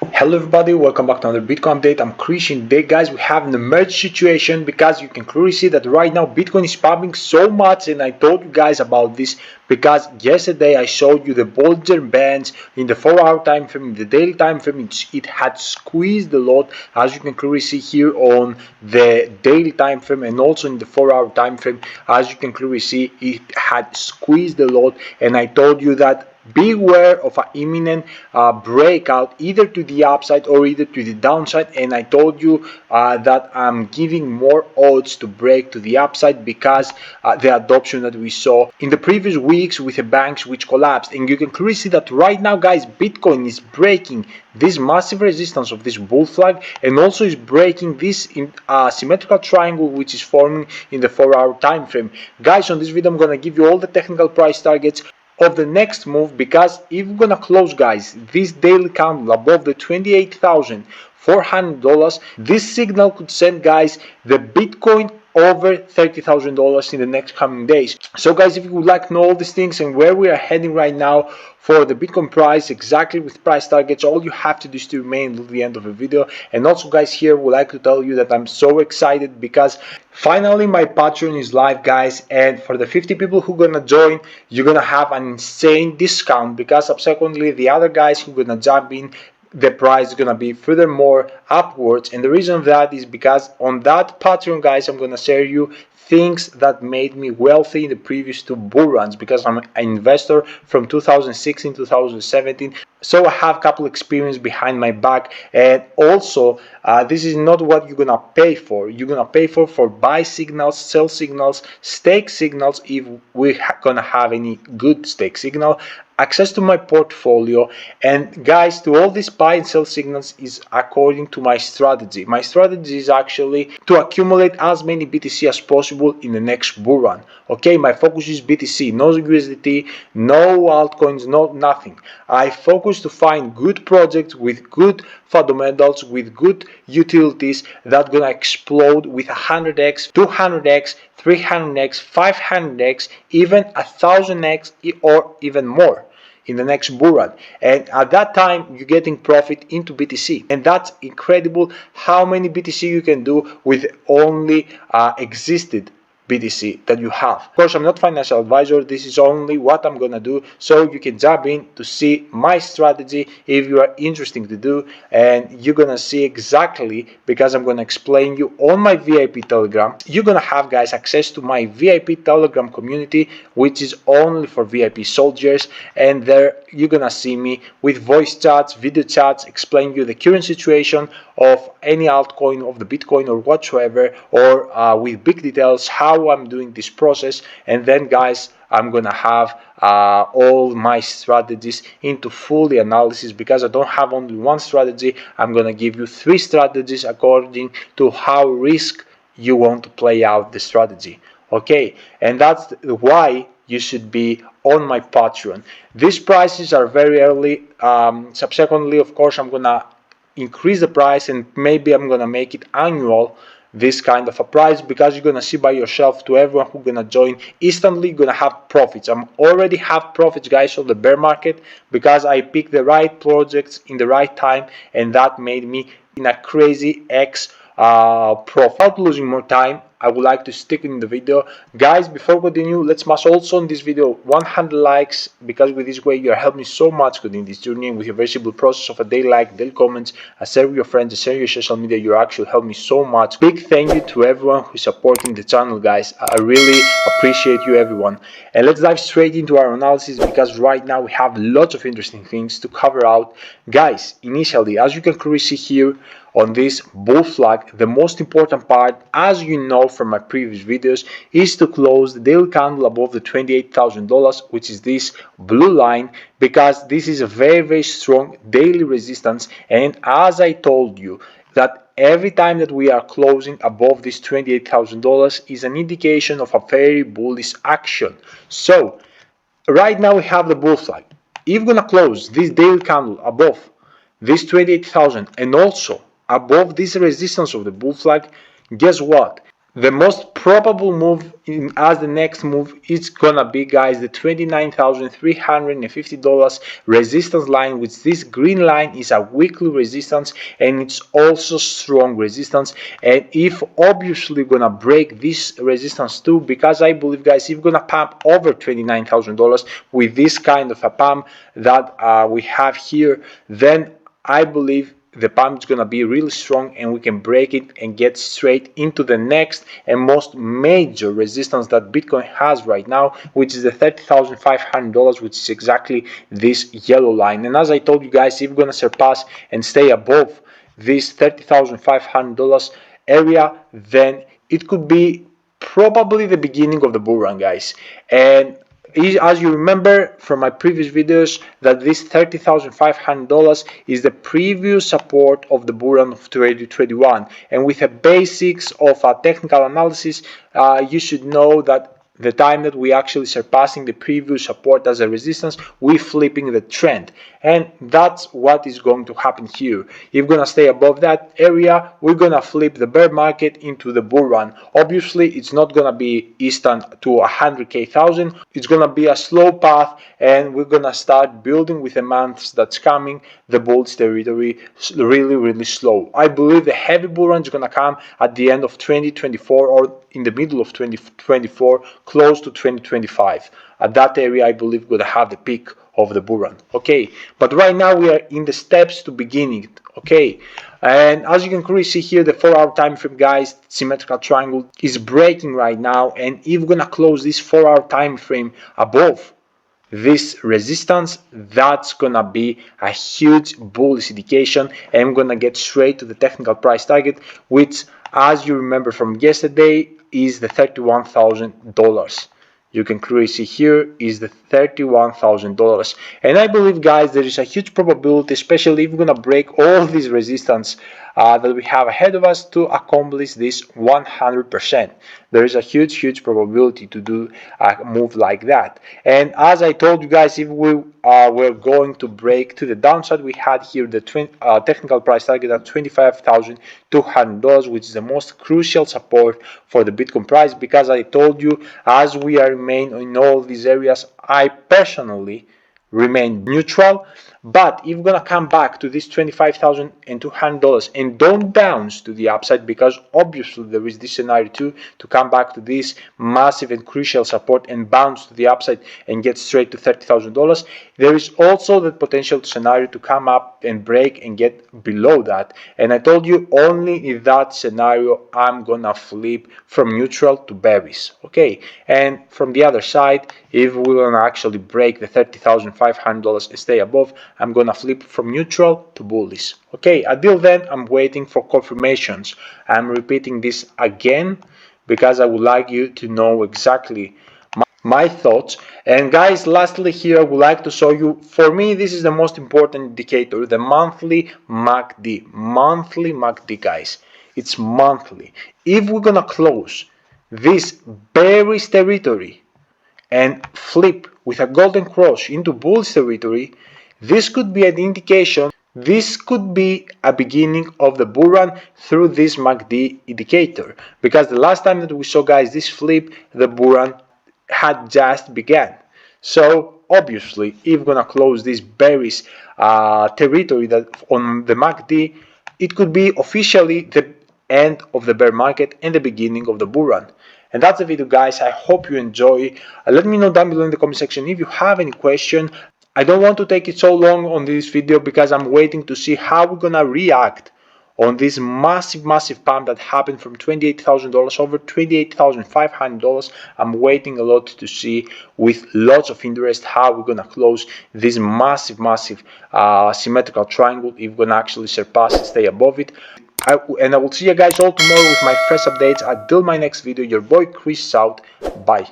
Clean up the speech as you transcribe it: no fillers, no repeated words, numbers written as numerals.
Hello everybody, welcome back to another Bitcoin update. I'm Christian. Today guys, we have an emergency situation because you can clearly see that right now Bitcoin is pumping so much, and I told you guys about this because yesterday I showed you the Bollinger Bands in the 4-hour time frame, in the daily time frame. It had squeezed a lot, as you can clearly see here on the daily time frame and also in the 4-hour time frame. As you can clearly see, it had squeezed a lot, and I told you that beware of an imminent breakout either to the upside or either to the downside, and I told you that I'm giving more odds to break to the upside because the adoption that we saw in the previous weeks with the banks which collapsed. And you can clearly see that right now guys, Bitcoin is breaking this massive resistance of this bull flag and also is breaking this symmetrical triangle which is forming in the 4-hour time frame. Guys, on this video I'm gonna give you all the technical price targets of the next move, because if we're gonna close guys this daily candle above the $28,400, this signal could send guys the Bitcoin over $30,000 in the next coming days. So guys, if you would like to know all these things and where we are heading right now for the Bitcoin price exactly with price targets, all you have to do is to remain until the end of the video. And also guys, here would like to tell you that I'm so excited because finally my Patreon is live guys, and for the 50 people who are gonna join, you're gonna have an insane discount because subsequently the other guys who are gonna jump in, the price is gonna be furthermore upwards. And the reason of that is because on that Patreon guys, I'm gonna share you things that made me wealthy in the previous two bull runs, because I'm an investor from 2016 2017, so I have a couple experience behind my back. And also this is not what you're gonna pay for. You're gonna pay for buy signals, sell signals, stake signals if we're gonna have any good stake signal, access to my portfolio. And guys, to all these buy and sell signals is according to my strategy. My strategy is actually to accumulate as many BTC as possible in the next bull run. Okay, my focus is BTC, no USDT, no altcoins, no nothing. I focus to find good projects with good fundamentals, with good utilities that gonna explode with 100x, 200x, 300x, 500x, even 1000x or even more in the next bull run. And at that time you're getting profit into BTC, and that's incredible how many BTC you can do with only existed BTC that you have. Of course, I'm not financial advisor. This is only what I'm gonna do, so you can jump in to see my strategy if you are interested to do, and you're gonna see exactly, because I'm gonna explain you on my VIP Telegram. You're gonna have guys access to my VIP Telegram community, which is only for VIP soldiers, and there you're gonna see me with voice chats, video chats, explain you the current situation of any altcoin of the Bitcoin or whatsoever, or with big details how I'm doing this process. And then guys, I'm gonna have all my strategies into fully analysis, because I don't have only one strategy. I'm gonna give you 3 strategies according to how risk you want to play out the strategy. Okay, and that's why you should be on my Patreon. These prices are very early. Subsequently, of course, I'm gonna increase the price, and maybe I'm gonna make it annual, this kind of a price, because you're gonna see by yourself, to everyone who's gonna join instantly gonna have profits. I'm already have profits guys on the bear market, because I picked the right projects in the right time, and that made me in a crazy X profit. Without losing more time, I would like to stick in the video. Guys, before we continue, let's smash also on this video 100 likes, because with this way you are helping me so much within this journey, and with your very simple process of a daily like, daily comments, share with your friends, share your social media, you actually help me so much. Big thank you to everyone who's supporting the channel guys. I really appreciate you everyone. And let's dive straight into our analysis, because right now we have lots of interesting things to cover out. Guys, initially, as you can clearly see here on this bull flag, the most important part, as you know from my previous videos, is to close the daily candle above the $28,000, which is this blue line, because this is a very strong daily resistance. And as I told you, that every time that we are closing above this $28,000 is an indication of a very bullish action. So right now we have the bull flag. If we're gonna close this daily candle above this 28,000 and also above this resistance of the bull flag, guess what? The most probable move as the next move is gonna be, guys, the $29,350 resistance line, which this green line is a weekly resistance and it's also strong resistance. And if obviously gonna break this resistance too, because I believe, guys, if we're gonna pump over $29,000 with this kind of a pump that we have here, then I believe the pump is going to be really strong and we can break it and get straight into the next and most major resistance that Bitcoin has right now, which is the $30,500, which is exactly this yellow line. And as I told you guys, if we're going to surpass and stay above this $30,500 area, then it could be probably the beginning of the bull run, guys. And as you remember from my previous videos, that this $30,500 is the previous support of the bull run of 2021, and with the basics of a technical analysis, you should know that the time that we actually surpassing the previous support as a resistance, we flipping the trend, and that's what is going to happen here. If we're gonna stay above that area, we're gonna flip the bear market into the bull run. Obviously, it's not gonna be instant to 100k thousand. It's gonna be a slow path, and we're gonna start building with the months that's coming the bullish territory really slow. I believe the heavy bull run is gonna come at the end of 2024 or in the middle of 2024, close to 2025. At that area, I believe we're gonna have the peak of the bull run. Okay, but right now we are in the steps to beginning it. Okay, and as you can clearly see here, the 4-hour time frame, guys, symmetrical triangle is breaking right now, and if we're gonna close this 4-hour time frame above this resistance, that's gonna be a huge bullish indication, and I'm gonna get straight to the technical price target, which, as you remember from yesterday, is the $31,000. You can clearly see here is the $31,000, and I believe, guys, there is a huge probability, especially if we're gonna break all these resistance that we have ahead of us, to accomplish this 100%. There is a huge probability to do a move like that. And as I told you guys, if we were going to break to the downside, we had here the technical price target at $25,200, which is the most crucial support for the Bitcoin price, because I told you, as we are remain in all these areas, I personally remain neutral. But if we're gonna come back to this $25,200 and don't bounce to the upside, because obviously there is this scenario too, to come back to this massive and crucial support and bounce to the upside and get straight to $30,000, there is also the potential scenario to come up and break and get below that. And I told you, only in that scenario I'm gonna flip from neutral to bearish. Okay, and from the other side, if we're gonna actually break the $30,500 and stay above, I'm gonna flip from neutral to bullish. Okay, until then, I'm waiting for confirmations. I'm repeating this again because I would like you to know exactly my thoughts. And guys, lastly here, I would like to show you, for me, this is the most important indicator, the monthly MACD. Monthly MACD, guys. It's monthly. If we're gonna close this bearish territory and flip with a golden cross into bullish territory, this could be an indication, this could be a beginning of the bull run through this MACD indicator, because the last time that we saw, guys, this flip, the bull run had just begun. So obviously, if we're gonna close this bearish territory that on the MACD, it could be officially the end of the bear market and the beginning of the bull run. And that's the video, guys. I hope you enjoy. Let me know down below in the comment section if you have any question. I don't want to take it so long on this video because I'm waiting to see how we're gonna react on this massive pump that happened from $28,000 over $28,500. I'm waiting a lot to see, with lots of interest, how we're gonna close this massive symmetrical triangle, if we're gonna actually surpass it, stay above it. And I will see you guys all tomorrow with my fresh updates. Until my next video, your boy Chris out. Bye.